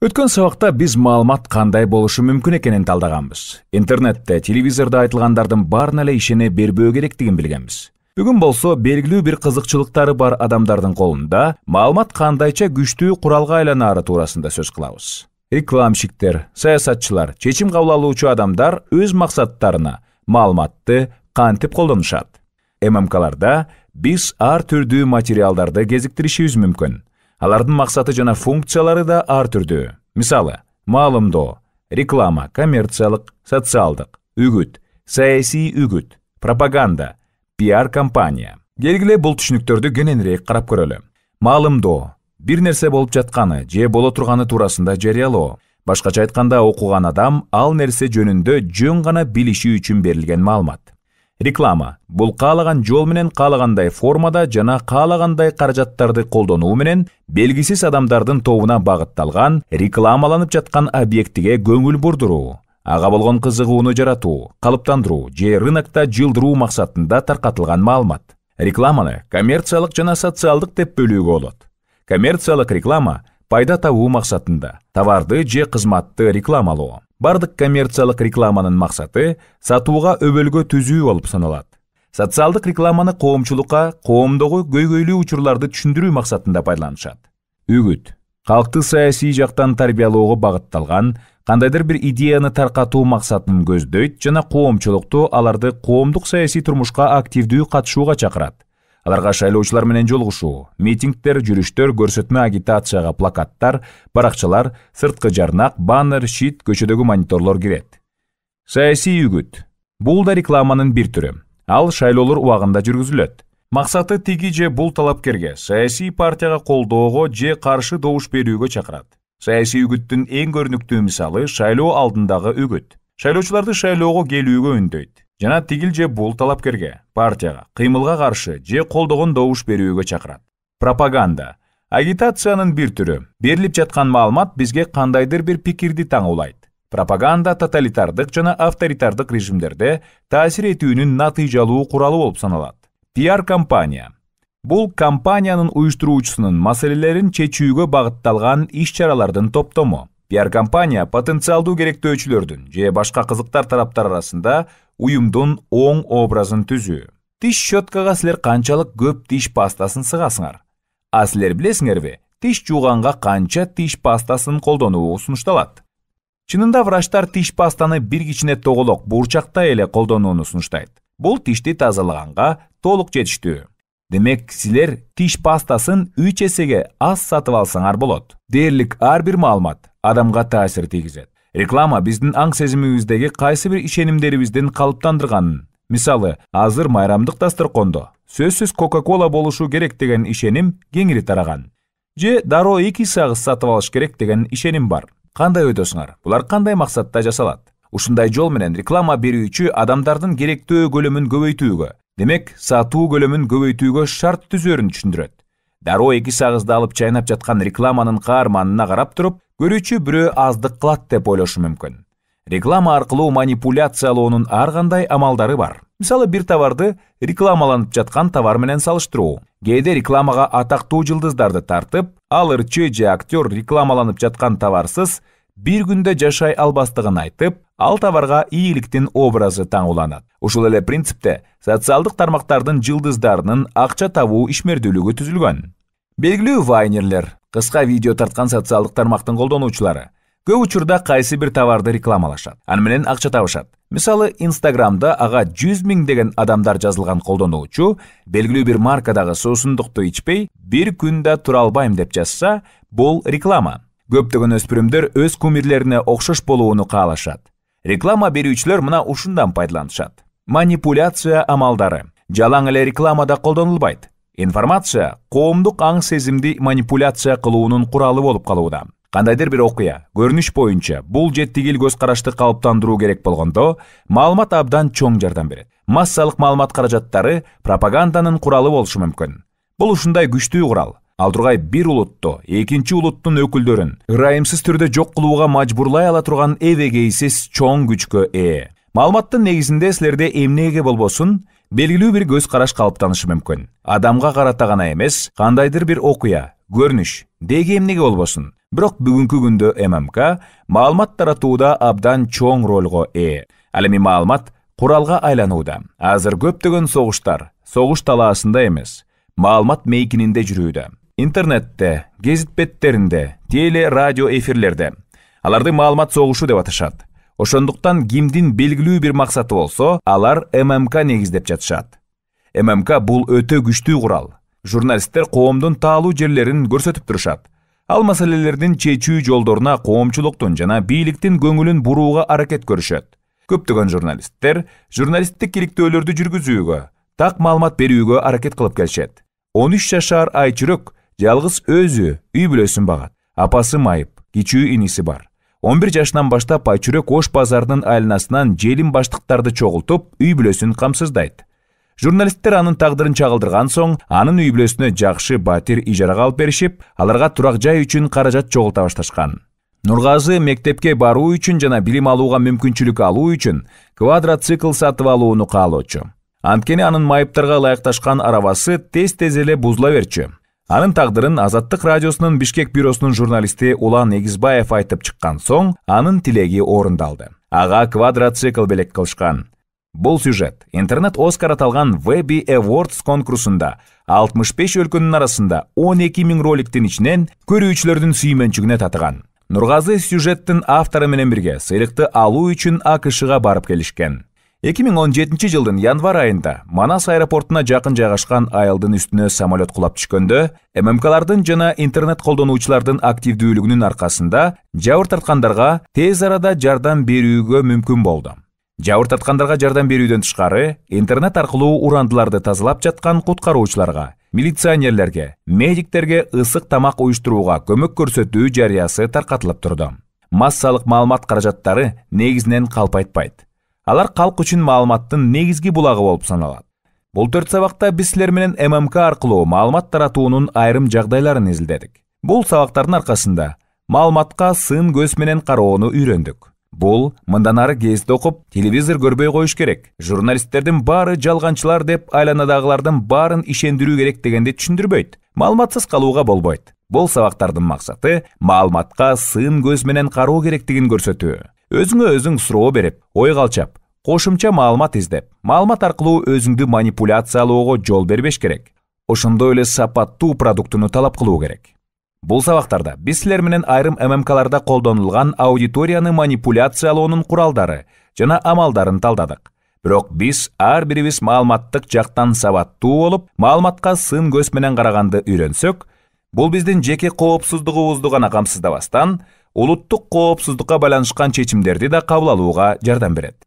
Өткөн сабакта биз маалымат кандай болушу мүмкүн экенин талдаганбыз. Интернетте, телевизордо айтылгандардын баарына эле ишене бербөө керектигин билгенбиз. Бүгүн болсо белгилүү бир кызыкчылыктары бар адамдардын колунда маалымат кандайча күчтүү куралга айланары туурасында сөз кылабыз. Рекламщиктер, саясатчылар, чечим кабыл алуучу адамдар өз максаттарына маалыматты кантип колдонушат? ММКларда биз ар түрдүү материалдарды кезиктиришибиз мүмкүн. Алардын максаты жана функциялары да ар түрдүү. Мисалы, маалымдоо, реклама, коммерциялык, социалдык, үгүт, саясий үгүт, пропаганда, пиар компания. Келгиле бул түшүнүктөрдү кененирээк карап көрөлү. Маалымдоо бир нерсе болуп жатканы же боло турганы туурасында жарыялоо. Башкача айтканда, окуган адам ал нерсе жөнүндө жөн гана билиши үчүн берилген маалымат. Реклама бул каалаган жол менен каалагандай формада жана каалагандай каражаттарды колдонуу менен белгисиз адамдардын тобуна багытталган рекламаланып жаткан объектиге көңүл бурдуруу, ага болгон кызыгууну жаратуу, калыптандыруу же рынокто жылдыруу максатында таркатылган маалымат. Рекламаны коммерциялык жана социалдык деп бөлүүгө болот. Коммерциялык реклама пайда табуу максатында товарды же кызматты рекламалоо. Бардык коммерциялык рекламанын максаты сатууга өбөлгө түзүү болуп саналат. Социалдык рекламаны коомчулукка коомдогу көйгөйлүү учурларды түшүндүрүү максатында пайдаланышат. Үгүт калкты саясий жактан тарбиялоого багытталган кандайдыр бир идеяны таркатуу максатын көздөйт жана коомчулукту аларды коомдук саясий турмушка активдүү катышууга чакырат. Аларга шайлоочулар менен жолугушуу, митингдер, жүрүштөр, көрсөтмө агитацияга плакаттар, баракчалар, сырткы жарнак, баннер, щит, көчөдөгү мониторлор кирет. Саясий үгүт. Бул да рекламанын бир түрү. Ал шайлоолор убагында жүргүзүлөт. Максаты тиги же бул талапкерге саясий партияга колдоого же каршы добуш берүүгө чакырат. Саясий үгүттүн эң көрүнүктүү мисалы шайлоо алдындагы үгүт. Шайлоочуларды шайлоого келүүгө үндөйт. Жана тигил же бул талапкерге, партияга, кыймылга каршы же колдогон добуш берүүгө чакырат. Пропаганда. Агитациянын бир түрү. Берилип жаткан маалымат бизге кандайдыр бир пикирди таңуулайт. Пропаганда тоталитардык жана авторитардык режимдерде таасир этүүнүн натыйжалуу куралы болуп саналат. Пиар компания. Бул компаниянын уюштуруучусунун маселелерин чечүүгө багытталган иш-чаралардын топтому. Пиар компания потенциалдуу керектөөчүлөрдүн же башка кызыктар тараптар арасында уюмдун оң образын түзүү. Тиш щеткага силер канчалык көп тиш пастасын сыгасыңар? А силер билесиңерби, тиш жууганга канча тиш пастасын колдонуу сунушталат? Чынында врачтар тиш пастаны бир кичине тоголок бурчакта эле колдонууну сунуштайт. Бул тишти тазалаганга толук жетиштүү. Демек, силер тиш пастасын 3 эсеге аз сатып алсаңар болот. Дээрлик ар бир маалымат адамга таасир тийгизет. Реклама биздин аң сезимибиздеги кайсы бир ишенимдерибиздин калыптандырганын. Мисалы, азыр майрамдык дасторкондо сөзсүз Coca-Cola болушу керек деген ишеним кеңири тараган. Же дароо 2 сагыз сатып алыш керек деген ишеним бар. Кандай ойдосуңар? Булар кандай максатта жасалат? Ушундай жол менен реклама берүүчү адамдардын керектөө көлөмүн көбөйтүүгө, демек, сатуу көлөмүн көбөйтүүгө шарт түзөрүн түшүндүрөт. Дароо 2 сагызды алып чайнап жаткан рекламанын каарманына карап туруп, көрүүчү бирөө аздык кылат деп ойлошу мүмкүн. Реклама аркылуу манипуляциялоонун ар кандай амалдары бар. Мисалы, бир товарды рекламаланып жаткан товар менен салыштыруу. Кээде рекламага атактуу жылдыздарды тартып, ал ырчы же актер рекламаланып жаткан товарсыз бир күндө жашай албастыгын айтып, ал товарга ийгиликтин образы таңууланат. Ушул эле принципте социалдык тармактардын жылдыздарынын акча табуу ишмердүүлүгү түзүлгөн. Белгилүү вайнерлер, кыска видео тарткан социалдык тармактын колдонуучулары көп учурда кайсы бир товарды рекламалашат. Аны менен акча табышат. Мисалы, Инстаграмда ага 100 000 деген адамдар жазылган колдонуучу белгилүү бир маркадагы суусундукту ичпей, бир күндө тура албайм деп жазса, бул реклама. Көптөгөн өспүрүмдөр өз кумирлерине окшош болууну каалашат. Реклама берүүчүлөр мына ушундан пайдаланышат. Манипуляция амалдары. Жалаң эле рекламада колдонулбайт. Информация коомдук аң сезимди манипуляция кылуунун куралы болуп калууда. Кандайдыр бир окуя, көрүнүш боюнча бул же тигил көз карашты калыптандыруу керек болгондо, маалымат абдан чоң жардам берет. Массалык маалымат каражаттары пропаганданын куралы болушу мүмкүн. Бул ушундай күчтүү курал. Ал тургай бир улутту, экинчи улуттун өкүлдөрүн ырайымсыз түрдө жок кылууга мажбурлай ала турган эбегейсиз чоң күчкө ээ. Маалыматтын негизинде силерде эмнеге болбосун, белгилүү бир көз караш калыптанышы мүмкүн. Адамга карата гана эмес, кандайдыр бир окуя, көрүнүш, деги эмнеге болбосун, Бирок бүгүнкү күндө ММК маалымат таратууда абдан чоң ролго ээ. Ал эми маалымат куралга айланууда. Азыр көптөгөн согуш талаасында эмес, маалымат мейкининде жүрүүдө. Интернетте, гезит беттеринде, теле, радио эфирлерде. Аларды маалымат согушу деп аташат. Ошондуктан кимдин белгилүү бир максаты болсо, алар ММК негиздеп жатышат. ММК бул өтө күчтүү курал. Журналисттер коомдун таалуу жерлерин көрсөтүп турушат. Ал маселелердин чечүү жолдоруна коомчулуктун жана бийликтин көңүлүн бурууга аракет көрүшөт. Көптөгөн журналисттер журналисттик иликтөөлөрдү жүргүзүүгө, так маалымат берүүгө аракет кылып келишет. 13 жашар Айчүрөк жалгыз өзү үй бүлөсүн багат. Апасы майып, кичүү иниси бар. 11 жашынан баштап Айчүрөк Ош базарынын айланасынан желим баштыктарды чогултуп, үй бүлөсүн камсыздайт. Журналисттер анын тагдырын чагылдырган соң, анын үй бүлөсүнө жакшы батир ижарага алып беришип, аларга турак жай үчүн каражат чогулта башташкан. Нургазы мектепке баруу үчүн жана билим алууга мүмкүнчүлүк алуу үчүн квадроцикл сатып алууну каалоочу. Анткени анын майыптарга ылайыкташкан арабасы тез эле бузула берчү. Анын тагдырын Азаттык радиосунун Бишкек бюросунун журналисти Улан Эгизбаев айтып чыккан соң, анын тилеги орундалды. Ага квадроцикл белек кылышкан. Бул сюжет интернет Оскар аталган Webby Awards конкурсунда 65 өлкөнүн арасында 12 000 роликтин ичинен көрүүчүлөрдүн сүймөнчүгүнө татыган. Нургазы сюжеттин автору менен бирге сыйлыкты алуу үчүн АКШга барып келишкен. 2017 жылдын январь айында Манас аэропортуна жакын жайгашкан айылдын үстүнө самолет кулап түшкөндө, ММКлардын жана интернет колдонуучулардын активдүүлүгүнүн аркасында жабыр тарткандарга тез арада жардам берүүгө мүмкүн болду. Жабыр тарткандарга жардам берүүдөн тышкары, интернет аркылуу урандыларды тазалап жаткан куткаруучуларга, милиционерлерге, медиктерге ысык тамак уюштурууга көмөк көрсөтүү жарыясы таркатылып турду. Массалык маалымат каражаттары негизинен калп айтпайт. Алар калк үчүн маалыматтын негизги булагы болуп саналат. Бул 4 сабакта биз силер менен ММК аркылуу маалымат таратуунун айрым жагдайларын изилдедик. Бул сабактардын аркасында маалыматка сын көз менен кароону үйрөндүк. Бул мындан ары гезит окуп, телевизор көрбөй коюш керек. Журналисттердин баары жалганчылар деп айланадагылардын баарын ишендирүү керек дегенди түшүндүрбөйт. Маалыматсыз калууга болбойт. Бул сабактардын максаты маалыматка сын көз менен кароо керектигин көрсөтүү. Өзүңө өзүң суроо берип, ой калчап, кошумча маалымат издеп, маалымат аркылуу өзүңдү манипуляциялоого жол бербеш керек. Ошондой эле сапаттуу продуктуну талап кылуу керек. Бул сабактарда биз силер менен айрым ММКларда колдонулган аудиторияны манипуляциялоонун куралдары жана амалдарын талдадык. Бирок биз ар бирибиз маалыматтык жактан сабаттуу болуп, маалыматка сын көз менен караганды үйрөнсөк, бул биздин жеке коопсуздугубузду гана камсыздабастан, улуттук коопсуздукка байланышкан чечимдерди да кабыл алууга жардам берет.